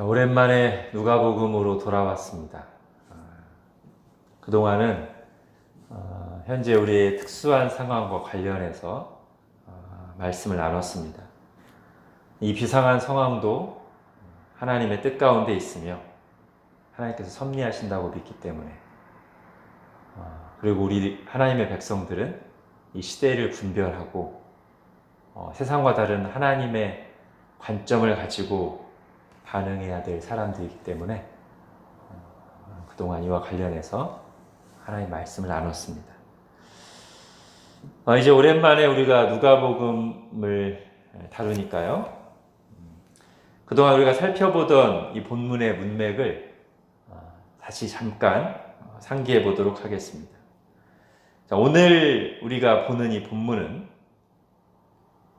오랜만에 누가복음으로 돌아왔습니다. 그동안은 현재 우리의 특수한 상황과 관련해서 말씀을 나눴습니다. 이 비상한 상황도 하나님의 뜻 가운데 있으며 하나님께서 섭리하신다고 믿기 때문에, 그리고 우리 하나님의 백성들은 이 시대를 분별하고 세상과 다른 하나님의 관점을 가지고 반응해야 될 사람들이기 때문에 그동안 이와 관련해서 하나님의 말씀을 나눴습니다. 이제 오랜만에 우리가 누가복음을 다루니까요, 그동안 우리가 살펴보던 이 본문의 문맥을 다시 잠깐 상기해 보도록 하겠습니다. 자, 오늘 우리가 보는 이 본문은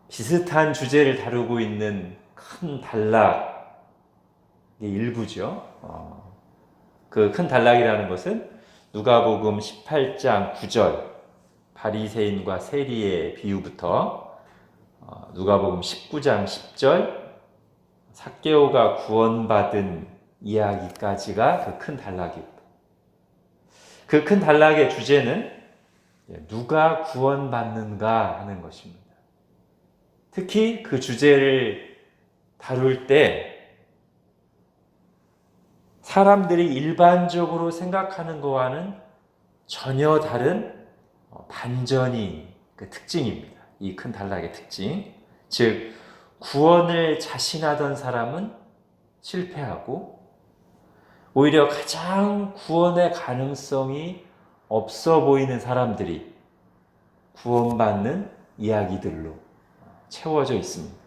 비슷한 주제를 다루고 있는 큰 단락의 일부죠. 그 큰 단락이라는 것은 누가복음 18장 9절 바리새인과 세리의 비유부터 누가복음 19장 10절 삭개오가 구원받은 이야기까지가 그 큰 단락입니다. 그 큰 단락의 주제는 누가 구원받는가 하는 것입니다. 특히 그 주제를 다룰 때 사람들이 일반적으로 생각하는 것과는 전혀 다른 반전이 그 특징입니다. 이 큰 단락의 특징. 즉, 구원을 자신하던 사람은 실패하고 오히려 가장 구원의 가능성이 없어 보이는 사람들이 구원받는 이야기들로 채워져 있습니다.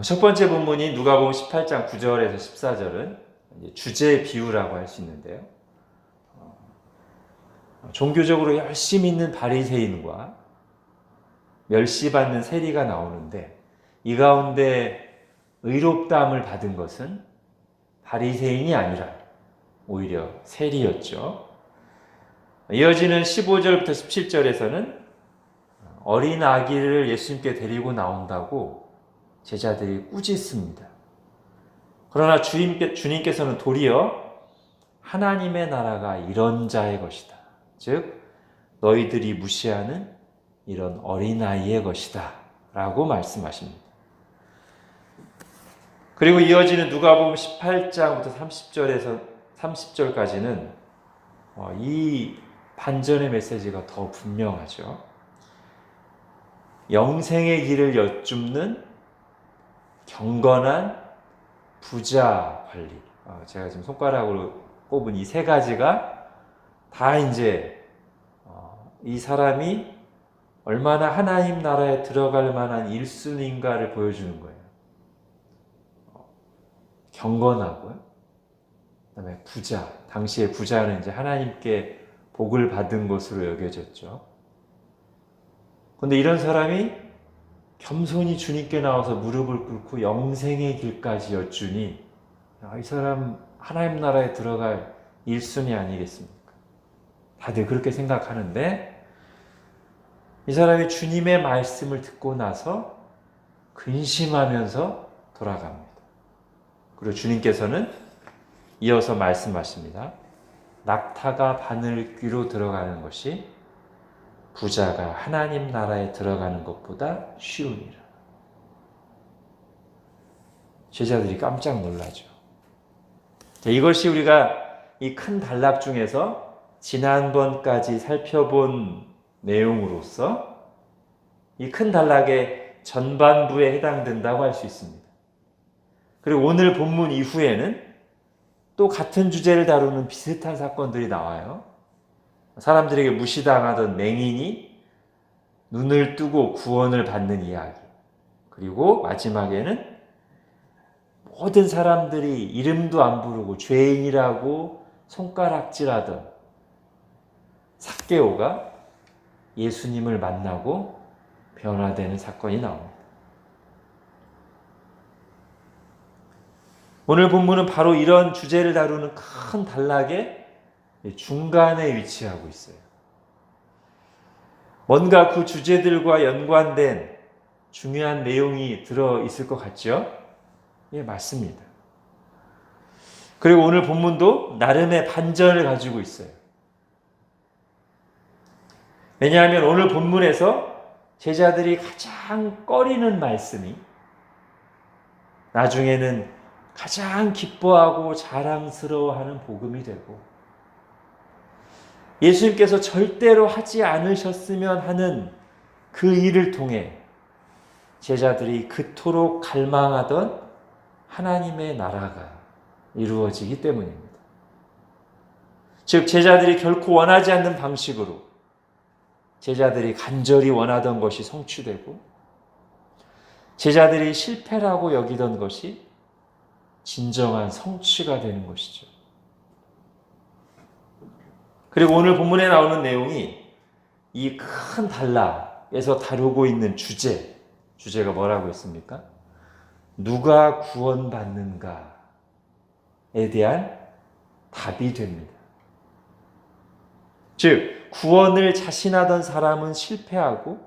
첫 번째 본문인 누가복음 18장 9절에서 14절은 주제 비유라고 할 수 있는데요. 종교적으로 열심히 있는 바리새인과 멸시받는 세리가 나오는데, 이 가운데 의롭다함을 받은 것은 바리새인이 아니라 오히려 세리였죠. 이어지는 15절부터 17절에서는 어린 아기를 예수님께 데리고 나온다고 제자들이 꾸짖습니다. 그러나 주님께서는 도리어 하나님의 나라가 이런 자의 것이다. 즉, 너희들이 무시하는 이런 어린아이의 것이다 라고 말씀하십니다. 그리고 이어지는 누가복음 18장부터 30절까지는 이 반전의 메시지가 더 분명하죠. 영생의 길을 여쭙는 경건한 부자 관리. 제가 지금 손가락으로 꼽은 이 세 가지가 다 이제 이 사람이 얼마나 하나님 나라에 들어갈 만한 1순위인가를 보여주는 거예요. 경건하고요. 그다음에 부자. 당시에 부자는 이제 하나님께 복을 받은 것으로 여겨졌죠. 그런데 이런 사람이 겸손히 주님께 나와서 무릎을 꿇고 영생의 길까지 여쭈니, 이 사람 하나님 나라에 들어갈 1순위 아니겠습니까? 다들 그렇게 생각하는데, 이 사람이 주님의 말씀을 듣고 나서 근심하면서 돌아갑니다. 그리고 주님께서는 이어서 말씀하십니다. 낙타가 바늘귀로 들어가는 것이 부자가 하나님 나라에 들어가는 것보다 쉬우니라. 제자들이 깜짝 놀라죠. 이것이 우리가 이 큰 단락 중에서 지난번까지 살펴본 내용으로서 이 큰 단락의 전반부에 해당된다고 할 수 있습니다. 그리고 오늘 본문 이후에는 또 같은 주제를 다루는 비슷한 사건들이 나와요. 사람들에게 무시당하던 맹인이 눈을 뜨고 구원을 받는 이야기. 그리고 마지막에는 모든 사람들이 이름도 안 부르고 죄인이라고 손가락질하던 삭개오가 예수님을 만나고 변화되는 사건이 나옵니다. 오늘 본문은 바로 이런 주제를 다루는 큰 단락의 중간에 위치하고 있어요. 뭔가 그 주제들과 연관된 중요한 내용이 들어 있을 것 같죠? 예, 맞습니다. 그리고 오늘 본문도 나름의 반전을 가지고 있어요. 왜냐하면 오늘 본문에서 제자들이 가장 꺼리는 말씀이 나중에는 가장 기뻐하고 자랑스러워하는 복음이 되고 예수님께서 절대로 하지 않으셨으면 하는 그 일을 통해 제자들이 그토록 갈망하던 하나님의 나라가 이루어지기 때문입니다. 즉 제자들이 결코 원하지 않는 방식으로 제자들이 간절히 원하던 것이 성취되고 제자들이 실패라고 여기던 것이 진정한 성취가 되는 것이죠. 그리고 오늘 본문에 나오는 내용이 이 큰 단락에서 다루고 있는 주제가 뭐라고 했습니까? 누가 구원받는가에 대한 답이 됩니다. 즉 구원을 자신하던 사람은 실패하고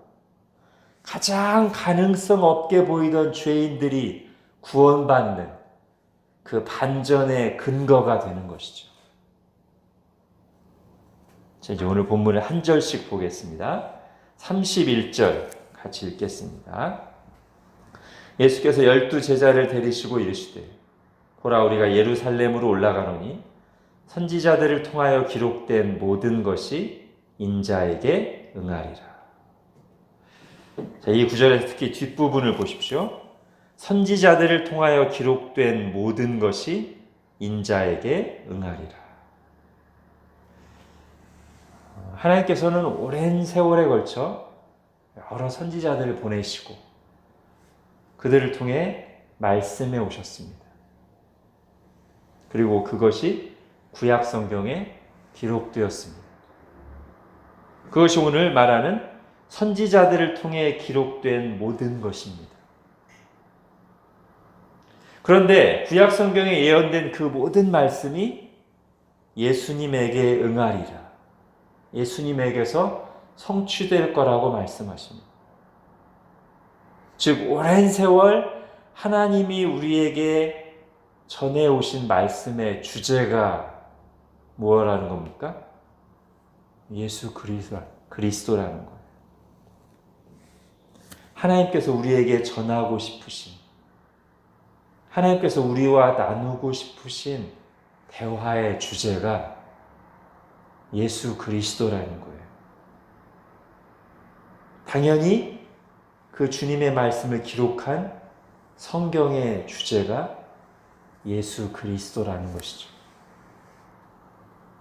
가장 가능성 없게 보이던 죄인들이 구원받는 그 반전의 근거가 되는 것이죠. 자, 이제 오늘 본문을 한 절씩 보겠습니다. 31절 같이 읽겠습니다. 예수께서 12 제자를 데리시고 이르시되 보라 우리가 예루살렘으로 올라가노니 선지자들을 통하여 기록된 모든 것이 인자에게 응하리라. 자, 이 구절에서 특히 뒷부분을 보십시오. 선지자들을 통하여 기록된 모든 것이 인자에게 응하리라. 하나님께서는 오랜 세월에 걸쳐 여러 선지자들을 보내시고 그들을 통해 말씀해 오셨습니다. 그리고 그것이 구약 성경에 기록되었습니다. 그것이 오늘 말하는 선지자들을 통해 기록된 모든 것입니다. 그런데 구약 성경에 예언된 그 모든 말씀이 예수님에게 응하리라. 예수님에게서 성취될 거라고 말씀하십니다. 즉 오랜 세월 하나님이 우리에게 전해오신 말씀의 주제가 무엇이라는 겁니까? 예수 그리스도라는 거예요. 하나님께서 우리에게 전하고 싶으신, 하나님께서 우리와 나누고 싶으신 대화의 주제가 예수 그리스도라는 거예요. 당연히 그 주님의 말씀을 기록한 성경의 주제가 예수 그리스도라는 것이죠.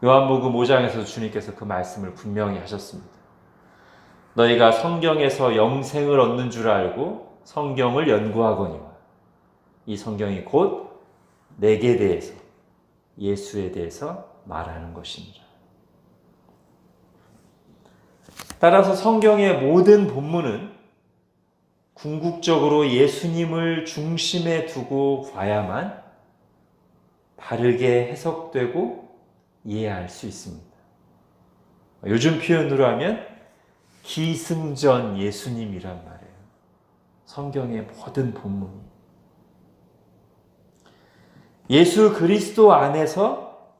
요한복음 5장에서 주님께서 그 말씀을 분명히 하셨습니다. 너희가 성경에서 영생을 얻는 줄 알고 성경을 연구하거니와 이 성경이 곧 내게 대해서 예수에 대해서 말하는 것이니라. 따라서 성경의 모든 본문은 궁극적으로 예수님을 중심에 두고 봐야만 바르게 해석되고 이해할 수 있습니다. 요즘 표현으로 하면 기승전 예수님이란 말이에요. 성경의 모든 본문이. 예수 그리스도 안에서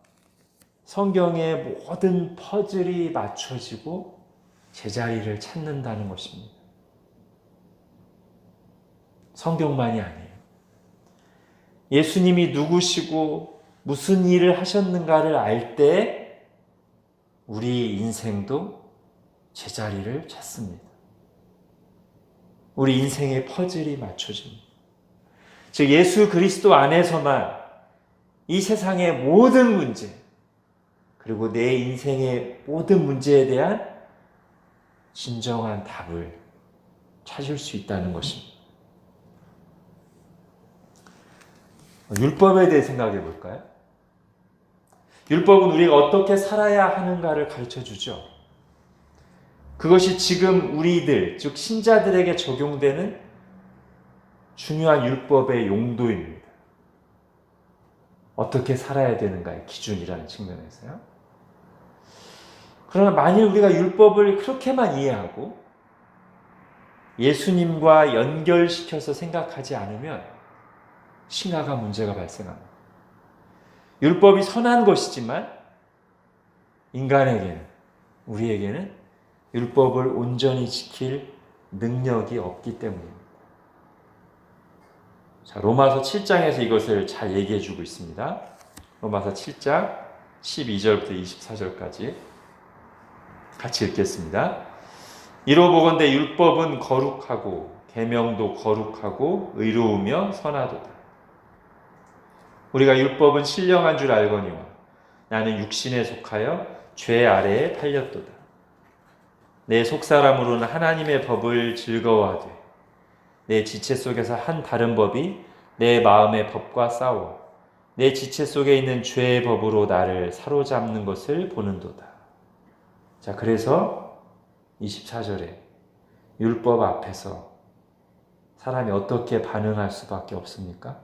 성경의 모든 퍼즐이 맞춰지고 제자리를 찾는다는 것입니다. 성경만이 아니에요. 예수님이 누구시고 무슨 일을 하셨는가를 알 때 우리 인생도 제자리를 찾습니다. 우리 인생의 퍼즐이 맞춰집니다. 즉 예수 그리스도 안에서만 이 세상의 모든 문제 그리고 내 인생의 모든 문제에 대한 진정한 답을 찾을 수 있다는 것입니다. 율법에 대해 생각해 볼까요? 율법은 우리가 어떻게 살아야 하는가를 가르쳐 주죠. 그것이 지금 우리들, 즉 신자들에게 적용되는 중요한 율법의 용도입니다. 어떻게 살아야 되는가의 기준이라는 측면에서요. 그러나 만일 우리가 율법을 그렇게만 이해하고 예수님과 연결시켜서 생각하지 않으면 심각한 문제가 발생합니다. 율법이 선한 것이지만 인간에게는, 우리에게는 율법을 온전히 지킬 능력이 없기 때문입니다. 자, 로마서 7장에서 이것을 잘 얘기해 주고 있습니다. 로마서 7장 12절부터 24절까지 같이 읽겠습니다. 이로보건대 율법은 거룩하고 계명도 거룩하고 의로우며 선하도다. 우리가 율법은 신령한 줄 알거니와 나는 육신에 속하여 죄 아래에 팔렸도다. 내 속사람으로는 하나님의 법을 즐거워하되 내 지체 속에서 한 다른 법이 내 마음의 법과 싸워 내 지체 속에 있는 죄의 법으로 나를 사로잡는 것을 보는도다. 자, 그래서 24절에 율법 앞에서 사람이 어떻게 반응할 수밖에 없습니까?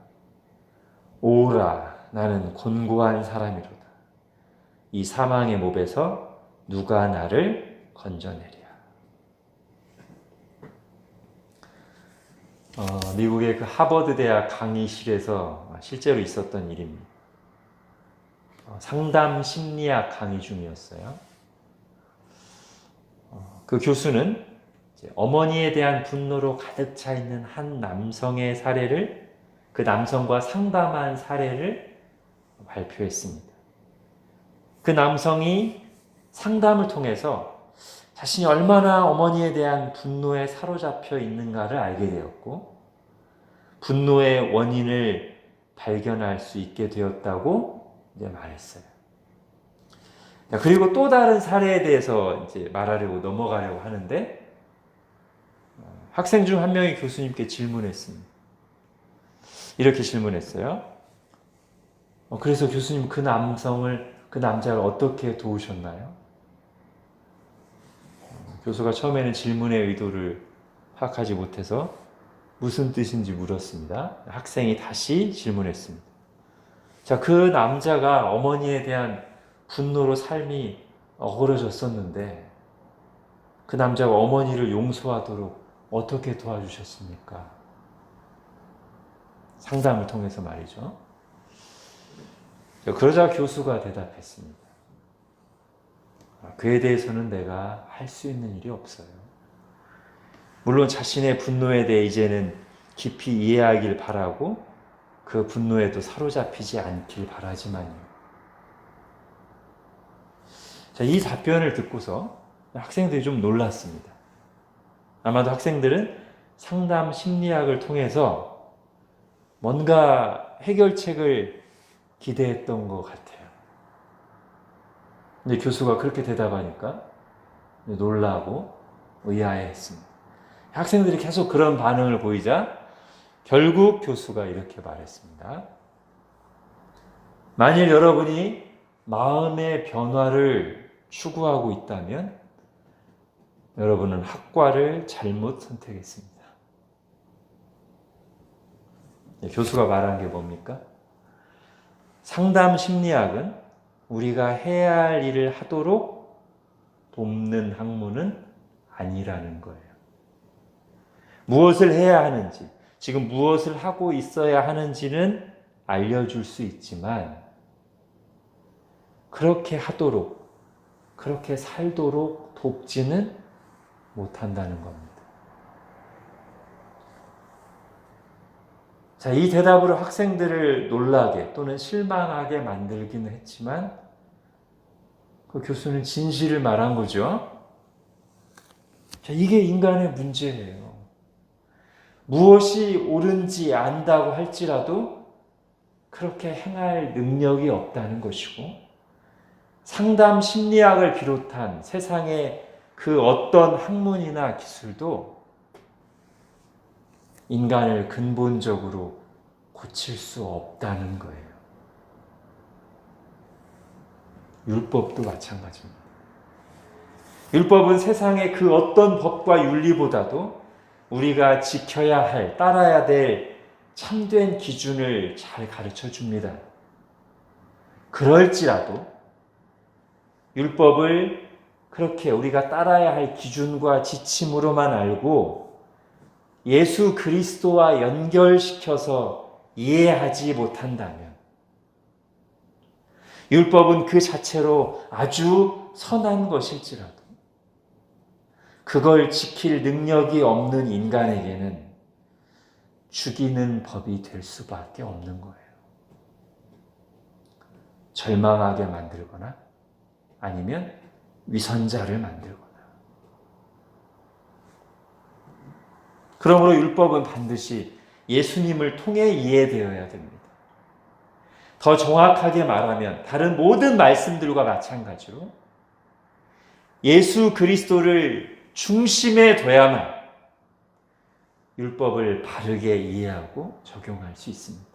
오라, 나는 곤고한 사람이로다. 이 사망의 몹에서 누가 나를 건져내랴. 미국의 그 하버드 대학 강의실에서 실제로 있었던 일입니다. 상담 심리학 강의 중이었어요. 그 교수는 어머니에 대한 분노로 가득 차 있는 한 남성의 사례를, 그 남성과 상담한 사례를 발표했습니다. 그 남성이 상담을 통해서 자신이 얼마나 어머니에 대한 분노에 사로잡혀 있는가를 알게 되었고, 분노의 원인을 발견할 수 있게 되었다고 이제 말했어요. 그리고 또 다른 사례에 대해서 이제 말하려고 넘어가려고 하는데, 학생 중 한 명이 교수님께 질문했습니다. 이렇게 질문했어요. 그래서 교수님 그 남자를 어떻게 도우셨나요? 교수가 처음에는 질문의 의도를 파악하지 못해서 무슨 뜻인지 물었습니다. 학생이 다시 질문했습니다. 자, 그 남자가 어머니에 대한 분노로 삶이 어그러졌었는데 그 남자가 어머니를 용서하도록 어떻게 도와주셨습니까? 상담을 통해서 말이죠. 그러자 교수가 대답했습니다. 그에 대해서는 내가 할 수 있는 일이 없어요. 물론 자신의 분노에 대해 이제는 깊이 이해하길 바라고 그 분노에도 사로잡히지 않길 바라지만요. 자, 이 답변을 듣고서 학생들이 좀 놀랐습니다. 아마도 학생들은 상담 심리학을 통해서 뭔가 해결책을 기대했던 것 같아요. 근데 교수가 그렇게 대답하니까 놀라고 의아해했습니다. 학생들이 계속 그런 반응을 보이자 결국 교수가 이렇게 말했습니다. 만일 여러분이 마음의 변화를 추구하고 있다면 여러분은 학과를 잘못 선택했습니다. 교수가 말한 게 뭡니까? 상담 심리학은 우리가 해야 할 일을 하도록 돕는 학문은 아니라는 거예요. 무엇을 해야 하는지, 지금 무엇을 하고 있어야 하는지는 알려줄 수 있지만 그렇게 하도록, 그렇게 살도록 돕지는 못한다는 겁니다. 자, 이 대답으로 학생들을 놀라게 또는 실망하게 만들기는 했지만 그 교수는 진실을 말한 거죠. 자, 이게 인간의 문제예요. 무엇이 옳은지 안다고 할지라도 그렇게 행할 능력이 없다는 것이고, 상담 심리학을 비롯한 세상의 그 어떤 학문이나 기술도 인간을 근본적으로 고칠 수 없다는 거예요. 율법도 마찬가지입니다. 율법은 세상의 그 어떤 법과 윤리보다도 우리가 지켜야 할, 따라야 될 참된 기준을 잘 가르쳐 줍니다. 그럴지라도 율법을 그렇게 우리가 따라야 할 기준과 지침으로만 알고 예수 그리스도와 연결시켜서 이해하지 못한다면, 율법은 그 자체로 아주 선한 것일지라도 그걸 지킬 능력이 없는 인간에게는 죽이는 법이 될 수밖에 없는 거예요. 절망하게 만들거나 아니면 위선자를 만들거나. 그러므로 율법은 반드시 예수님을 통해 이해되어야 됩니다. 더 정확하게 말하면 다른 모든 말씀들과 마찬가지로 예수 그리스도를 중심에 둬야만 율법을 바르게 이해하고 적용할 수 있습니다.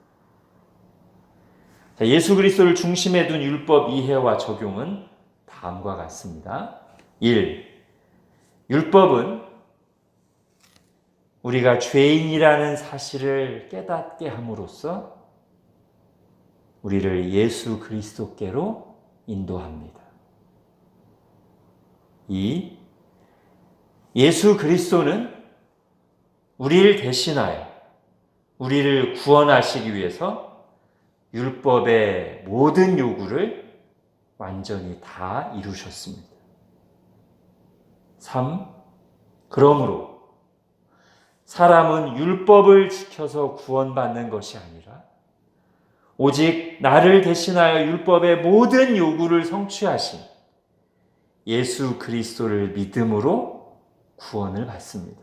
자, 예수 그리스도를 중심에 둔 율법 이해와 적용은 다음과 같습니다. 1. 율법은 우리가 죄인이라는 사실을 깨닫게 함으로써 우리를 예수 그리스도께로 인도합니다. 2. 예수 그리스도는 우리를 대신하여 우리를 구원하시기 위해서 율법의 모든 요구를 완전히 다 이루셨습니다. 3. 그러므로 사람은 율법을 지켜서 구원받는 것이 아니라 오직 나를 대신하여 율법의 모든 요구를 성취하신 예수 그리스도를 믿음으로 구원을 받습니다.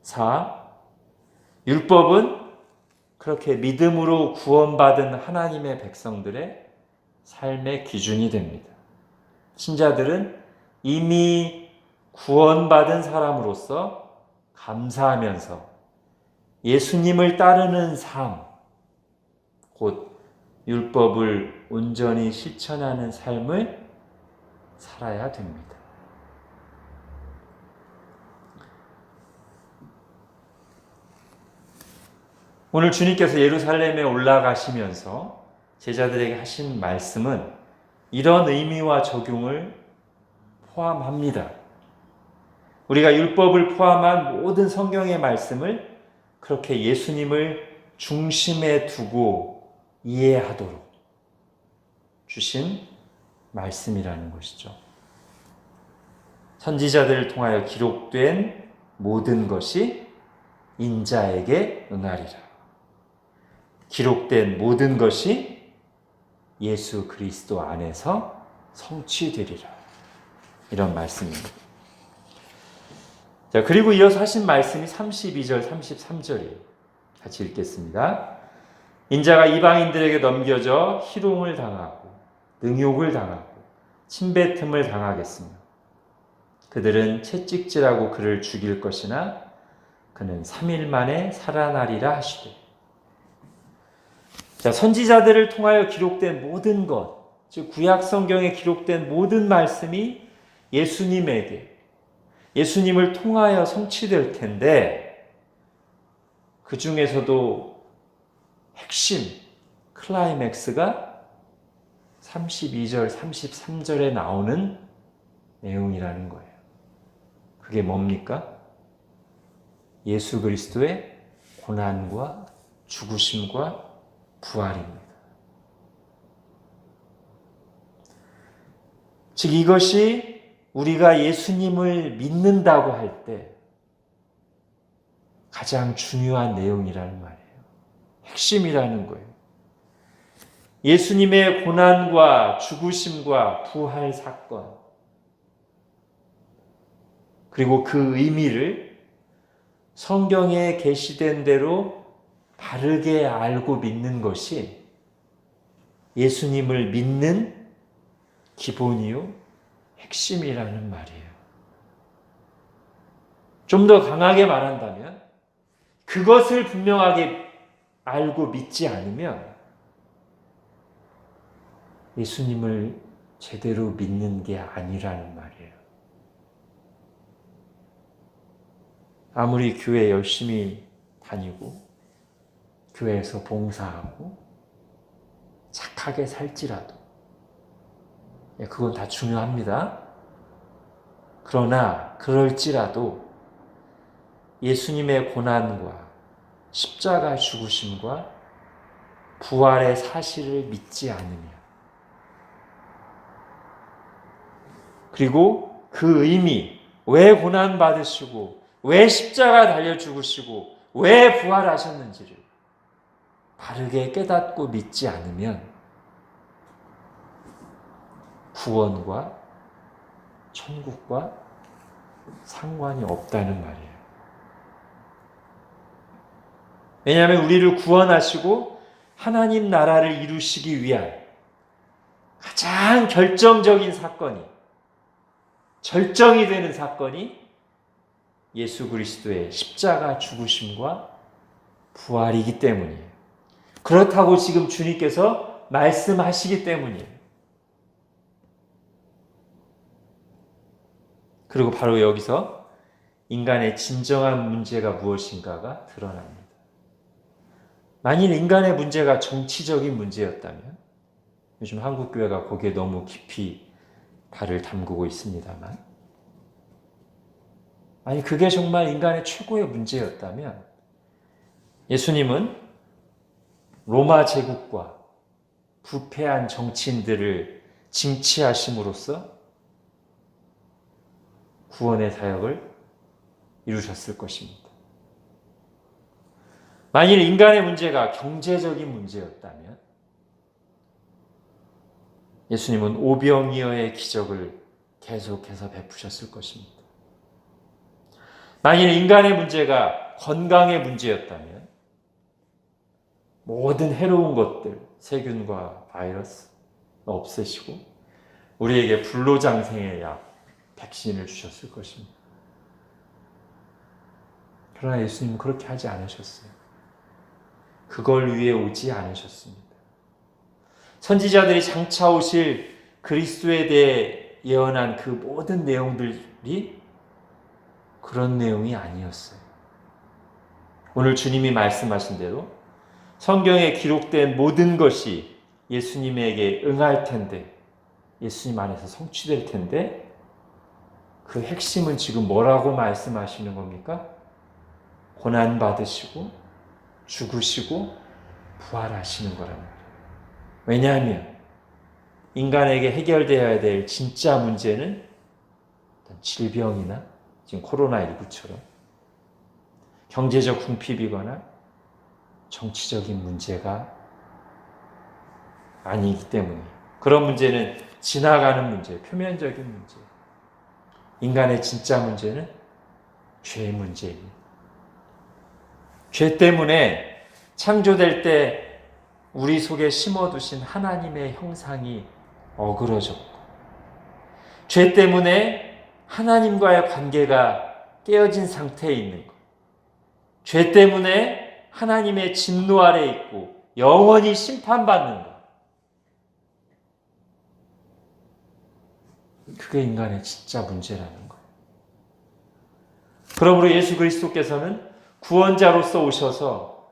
4. 율법은 그렇게 믿음으로 구원받은 하나님의 백성들의 삶의 기준이 됩니다. 신자들은 이미 구원받은 사람으로서 감사하면서 예수님을 따르는 삶, 곧 율법을 온전히 실천하는 삶을 살아야 됩니다. 오늘 주님께서 예루살렘에 올라가시면서 제자들에게 하신 말씀은 이런 의미와 적용을 포함합니다. 우리가 율법을 포함한 모든 성경의 말씀을 그렇게 예수님을 중심에 두고 이해하도록 주신 말씀이라는 것이죠. 선지자들을 통하여 기록된 모든 것이 인자에게 응하리라. 기록된 모든 것이 예수 그리스도 안에서 성취되리라. 이런 말씀입니다. 자, 그리고 이어서 하신 말씀이 32절, 33절이에요. 같이 읽겠습니다. 인자가 이방인들에게 넘겨져 희롱을 당하고 능욕을 당하고 침뱉음을 당하겠으며 그들은 채찍질하고 그를 죽일 것이나 그는 3일 만에 살아나리라 하시되. 자, 선지자들을 통하여 기록된 모든 것, 즉 구약 성경에 기록된 모든 말씀이 예수님을 통하여 성취될 텐데 그 중에서도 핵심, 클라이맥스가 32절, 33절에 나오는 내용이라는 거예요. 그게 뭡니까? 예수 그리스도의 고난과 죽으심과 부활입니다. 즉 이것이 우리가 예수님을 믿는다고 할 때 가장 중요한 내용이라는 말이에요. 핵심이라는 거예요. 예수님의 고난과 죽으심과 부활 사건, 그리고 그 의미를 성경에 게시된 대로 바르게 알고 믿는 것이 예수님을 믿는 기본이요, 핵심이라는 말이에요. 좀 더 강하게 말한다면 그것을 분명하게 알고 믿지 않으면 예수님을 제대로 믿는 게 아니라는 말이에요. 아무리 교회 열심히 다니고 교회에서 봉사하고 착하게 살지라도 그건 다 중요합니다. 그러나 그럴지라도 예수님의 고난과 십자가 죽으심과 부활의 사실을 믿지 않으며, 그리고 그 의미, 왜 고난 받으시고 왜 십자가 달려 죽으시고 왜 부활하셨는지를 바르게 깨닫고 믿지 않으면 구원과 천국과 상관이 없다는 말이에요. 왜냐하면 우리를 구원하시고 하나님 나라를 이루시기 위한 가장 결정적인 사건이, 절정이 되는 사건이 예수 그리스도의 십자가 죽으심과 부활이기 때문이에요. 그렇다고 지금 주님께서 말씀하시기 때문이에요. 그리고 바로 여기서 인간의 진정한 문제가 무엇인가가 드러납니다. 만일 인간의 문제가 정치적인 문제였다면, 요즘 한국교회가 거기에 너무 깊이 발을 담그고 있습니다만, 아니 그게 정말 인간의 최고의 문제였다면 예수님은 로마 제국과 부패한 정치인들을 징치하심으로써 구원의 사역을 이루셨을 것입니다. 만일 인간의 문제가 경제적인 문제였다면 예수님은 오병이어의 기적을 계속해서 베푸셨을 것입니다. 만일 인간의 문제가 건강의 문제였다면 모든 해로운 것들, 세균과 바이러스 없애시고 우리에게 불로장생의 약, 백신을 주셨을 것입니다. 그러나 예수님은 그렇게 하지 않으셨어요. 그걸 위해 오지 않으셨습니다. 선지자들이 장차 오실 그리스도에 대해 예언한 그 모든 내용들이 그런 내용이 아니었어요. 오늘 주님이 말씀하신 대로 성경에 기록된 모든 것이 예수님에게 응할 텐데, 예수님 안에서 성취될 텐데, 그 핵심은 지금 뭐라고 말씀하시는 겁니까? 고난 받으시고 죽으시고 부활하시는 거랍니다. 왜냐하면 인간에게 해결되어야 될 진짜 문제는 질병이나 지금 코로나19처럼 경제적 궁핍이거나 정치적인 문제가 아니기 때문에, 그런 문제는 지나가는 문제, 표면적인 문제. 인간의 진짜 문제는 죄의 문제입니다. 죄 때문에 창조될 때 우리 속에 심어두신 하나님의 형상이 어그러졌고, 죄 때문에 하나님과의 관계가 깨어진 상태에 있는 것, 죄 때문에 하나님의 진노 아래 있고 영원히 심판받는 것, 그게 인간의 진짜 문제라는 거예요. 그러므로 예수 그리스도께서는 구원자로서 오셔서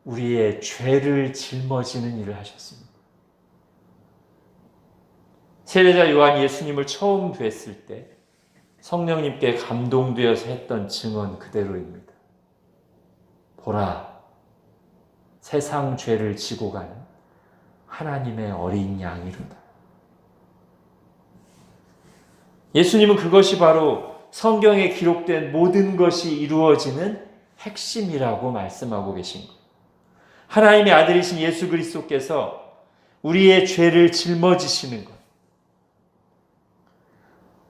우리의 죄를 짊어지는 일을 하셨습니다. 세례자 요한이 예수님을 처음 뵀을 때 성령님께 감동되어서 했던 증언 그대로입니다. 보라, 세상 죄를 지고 가는 하나님의 어린 양이로다. 예수님은 그것이 바로 성경에 기록된 모든 것이 이루어지는 핵심이라고 말씀하고 계신 거예요. 하나님의 아들이신 예수 그리스도께서 우리의 죄를 짊어지시는 것,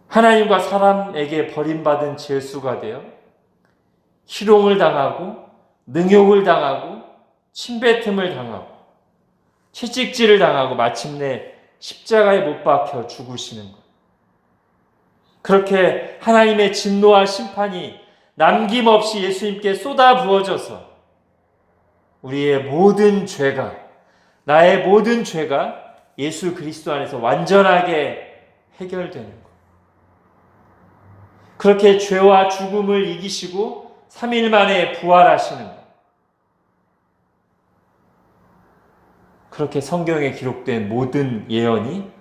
하나님과 사람에게 버림받은 죄수가 되어 희롱을 당하고 능욕을 당하고 침뱉음을 당하고 채찍질을 당하고 마침내 십자가에 못 박혀 죽으시는 것, 그렇게 하나님의 진노와 심판이 남김없이 예수님께 쏟아 부어져서 우리의 모든 죄가, 나의 모든 죄가 예수 그리스도 안에서 완전하게 해결되는 것, 그렇게 죄와 죽음을 이기시고 3일 만에 부활하시는 것, 그렇게 성경에 기록된 모든 예언이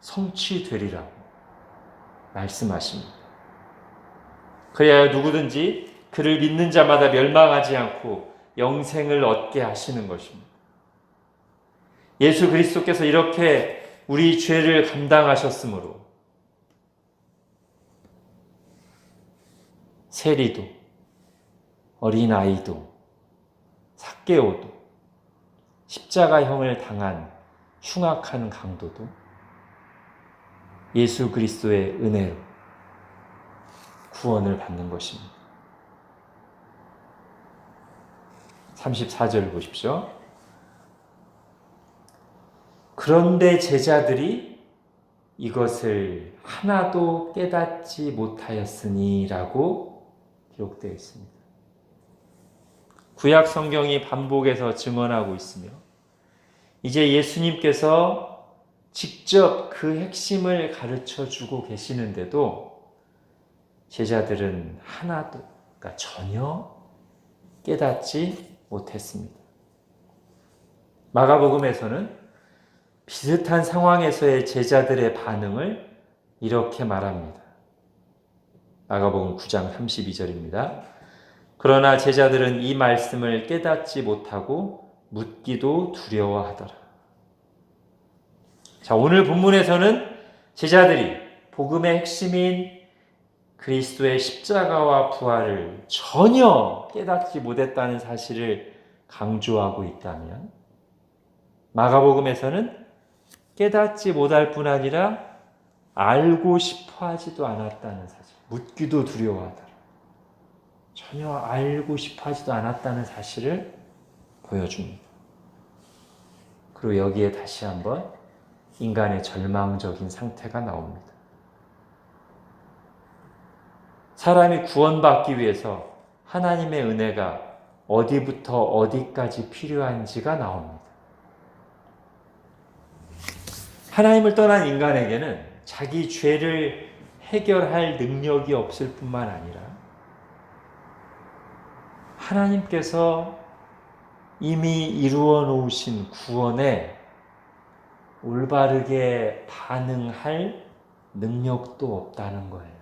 성취되리라고 말씀하십니다. 그래야 누구든지 그를 믿는 자마다 멸망하지 않고 영생을 얻게 하시는 것입니다. 예수 그리스도께서 이렇게 우리 죄를 감당하셨으므로 세리도, 어린아이도, 삭개오도, 십자가형을 당한 흉악한 강도도 예수 그리스도의 은혜로 구원을 받는 것입니다. 34절 보십시오. 그런데 제자들이 이것을 하나도 깨닫지 못하였으니라고 기록되어 있습니다. 구약 성경이 반복해서 증언하고 있으며 이제 예수님께서 직접 그 핵심을 가르쳐 주고 계시는데도 제자들은 하나도, 그러니까 전혀 깨닫지 못했습니다. 마가복음에서는 비슷한 상황에서의 제자들의 반응을 이렇게 말합니다. 마가복음 9장 32절입니다. 그러나 제자들은 이 말씀을 깨닫지 못하고 묻기도 두려워하더라. 자, 오늘 본문에서는 제자들이 복음의 핵심인 그리스도의 십자가와 부활을 전혀 깨닫지 못했다는 사실을 강조하고 있다면, 마가복음에서는 깨닫지 못할 뿐 아니라 알고 싶어 하지도 않았다는 사실, 묻기도 두려워하더라. 전혀 알고 싶어 하지도 않았다는 사실을 보여줍니다. 그리고 여기에 다시 한번 인간의 절망적인 상태가 나옵니다. 사람이 구원받기 위해서 하나님의 은혜가 어디부터 어디까지 필요한지가 나옵니다. 하나님을 떠난 인간에게는 자기 죄를 해결할 능력이 없을 뿐만 아니라 하나님께서 이미 이루어 놓으신 구원에 올바르게 반응할 능력도 없다는 거예요.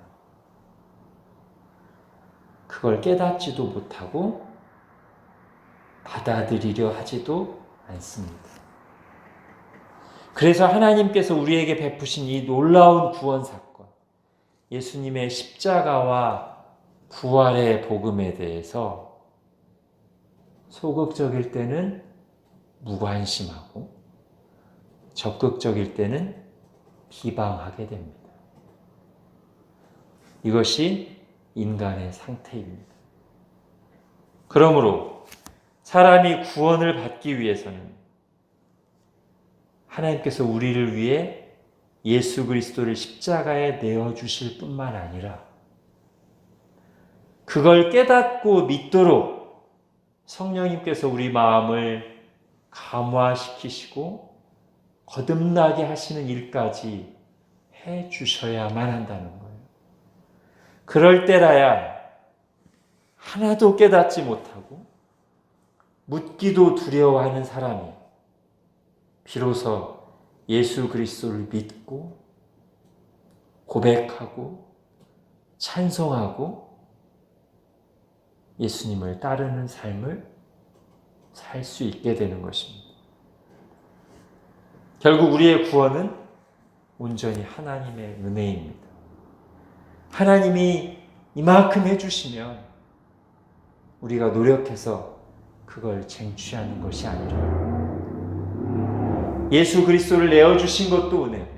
그걸 깨닫지도 못하고 받아들이려 하지도 않습니다. 그래서 하나님께서 우리에게 베푸신 이 놀라운 구원 사건, 예수님의 십자가와 부활의 복음에 대해서 소극적일 때는 무관심하고 적극적일 때는 비방하게 됩니다. 이것이 인간의 상태입니다. 그러므로 사람이 구원을 받기 위해서는 하나님께서 우리를 위해 예수 그리스도를 십자가에 내어주실 뿐만 아니라 그걸 깨닫고 믿도록 성령님께서 우리 마음을 감화시키시고 거듭나게 하시는 일까지 해 주셔야만 한다는 거예요. 그럴 때라야 하나도 깨닫지 못하고 묻기도 두려워하는 사람이 비로소 예수 그리스도를 믿고 고백하고 찬송하고 예수님을 따르는 삶을 살 수 있게 되는 것입니다. 결국 우리의 구원은 온전히 하나님의 은혜입니다. 하나님이 이만큼 해주시면 우리가 노력해서 그걸 쟁취하는 것이 아니라 예수 그리스도를 내어주신 것도 은혜고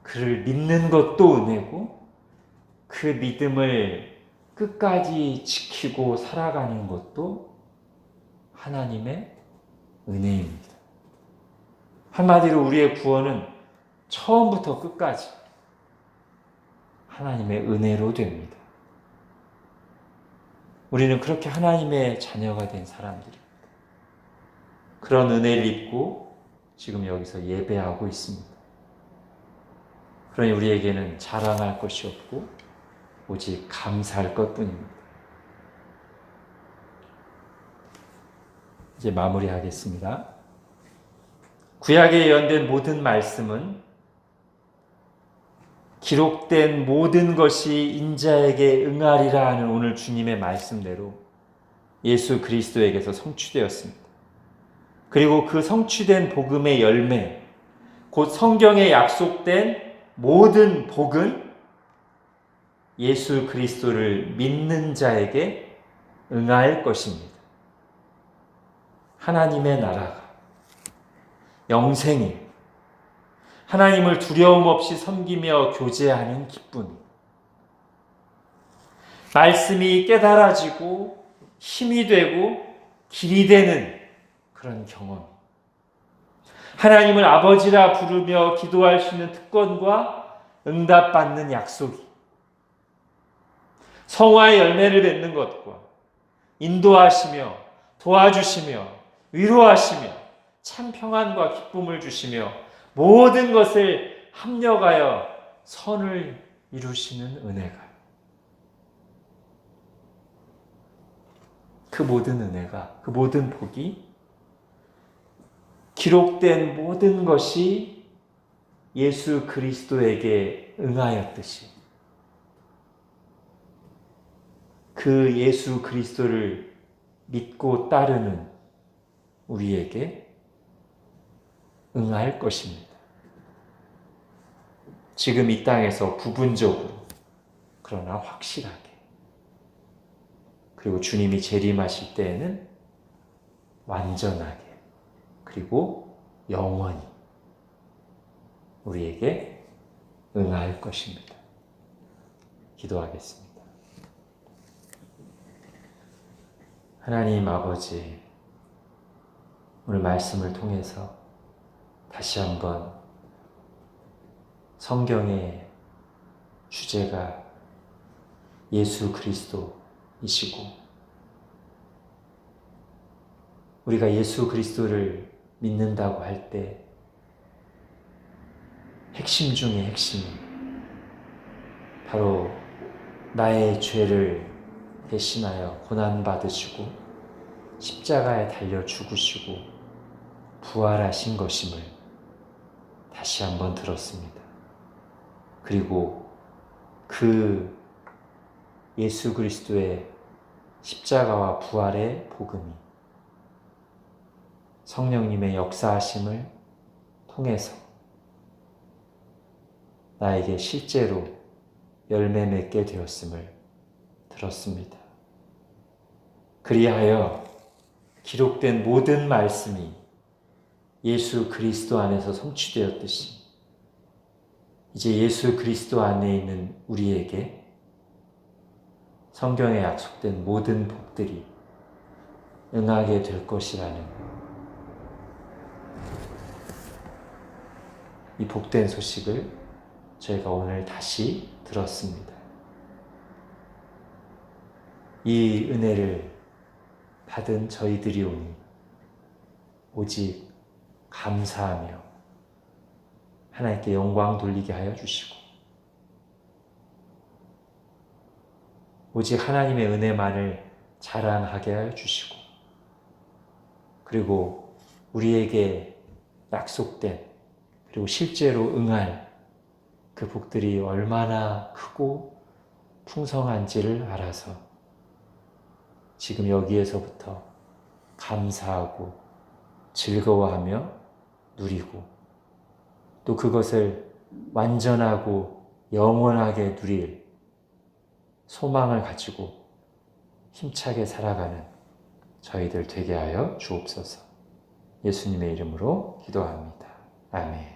그를 믿는 것도 은혜고 그 믿음을 끝까지 지키고 살아가는 것도 하나님의 은혜입니다. 한마디로 우리의 구원은 처음부터 끝까지 하나님의 은혜로 됩니다. 우리는 그렇게 하나님의 자녀가 된 사람들입니다. 그런 은혜를 입고 지금 여기서 예배하고 있습니다. 그러니 우리에게는 자랑할 것이 없고 오직 감사할 것뿐입니다. 이제 마무리하겠습니다. 구약에 예언된 모든 말씀은 기록된 모든 것이 인자에게 응하리라 하는 오늘 주님의 말씀대로 예수 그리스도에게서 성취되었습니다. 그리고 그 성취된 복음의 열매, 곧 성경에 약속된 모든 복은 예수 그리스도를 믿는 자에게 응할 것입니다. 하나님의 나라가, 영생이, 하나님을 두려움 없이 섬기며 교제하는 기쁨, 말씀이 깨달아지고 힘이 되고 길이 되는 그런 경험, 하나님을 아버지라 부르며 기도할 수 있는 특권과 응답받는 약속이, 성화의 열매를 맺는 것과 인도하시며 도와주시며 위로하시며 참 평안과 기쁨을 주시며 모든 것을 합력하여 선을 이루시는 은혜가, 그 모든 은혜가, 그 모든 복이 기록된 모든 것이 예수 그리스도에게 응하였듯이 그 예수 그리스도를 믿고 따르는 우리에게 응할 것입니다. 지금 이 땅에서 부분적으로, 그러나 확실하게, 그리고 주님이 재림하실 때에는 완전하게, 그리고 영원히 우리에게 응할 것입니다. 기도하겠습니다. 하나님 아버지, 오늘 말씀을 통해서 다시 한번 성경의 주제가 예수 그리스도이시고, 우리가 예수 그리스도를 믿는다고 할 때 핵심 중에 핵심이 바로 나의 죄를 대신하여 고난받으시고 십자가에 달려 죽으시고 부활하신 것임을 다시 한번 들었습니다. 그리고 그 예수 그리스도의 십자가와 부활의 복음이 성령님의 역사하심을 통해서 나에게 실제로 열매 맺게 되었음을 들었습니다. 그리하여 기록된 모든 말씀이 예수 그리스도 안에서 성취되었듯이 이제 예수 그리스도 안에 있는 우리에게 성경에 약속된 모든 복들이 응하게 될 것이라는 이 복된 소식을 저희가 오늘 다시 들었습니다. 이 은혜를 받은 저희들이 오니 오직 감사하며 하나님께 영광 돌리게 하여 주시고, 오직 하나님의 은혜만을 자랑하게 하여 주시고, 그리고 우리에게 약속된 그리고 실제로 응할 그 복들이 얼마나 크고 풍성한지를 알아서 지금 여기에서부터 감사하고 즐거워하며 누리고, 또 그것을 완전하고 영원하게 누릴 소망을 가지고 힘차게 살아가는 저희들 되게 하여 주옵소서. 예수님의 이름으로 기도합니다. 아멘.